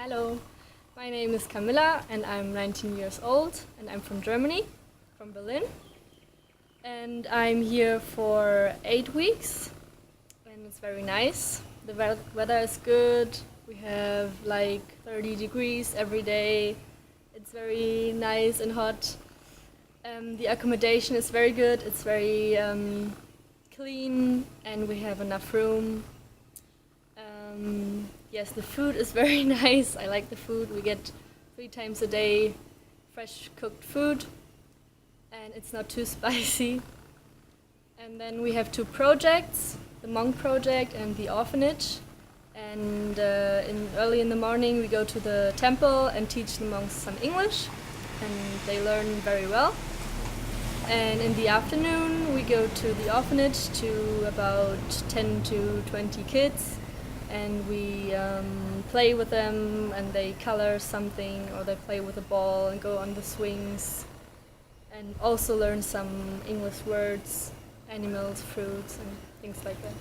Hello, my name is Camilla and I'm 19 years old and I'm from Germany, from Berlin. And I'm here for 8 weeks and it's very nice. The weather is good, we have like 30 degrees every day. It's very nice and hot. The accommodation is very good, it's very clean and we have enough room. Yes, the food is very nice. I like the food. We get 3 times a day fresh cooked food and it's not too spicy. And then we have 2 projects, the monk project and the orphanage. And early in the morning we go to the temple and teach the monks some English and they learn very well. And in the afternoon we go to the orphanage to about 10 to 20 kids and we play with them and they color something or they play with a ball and go on the swings and also learn some English words, animals, fruits and things like that.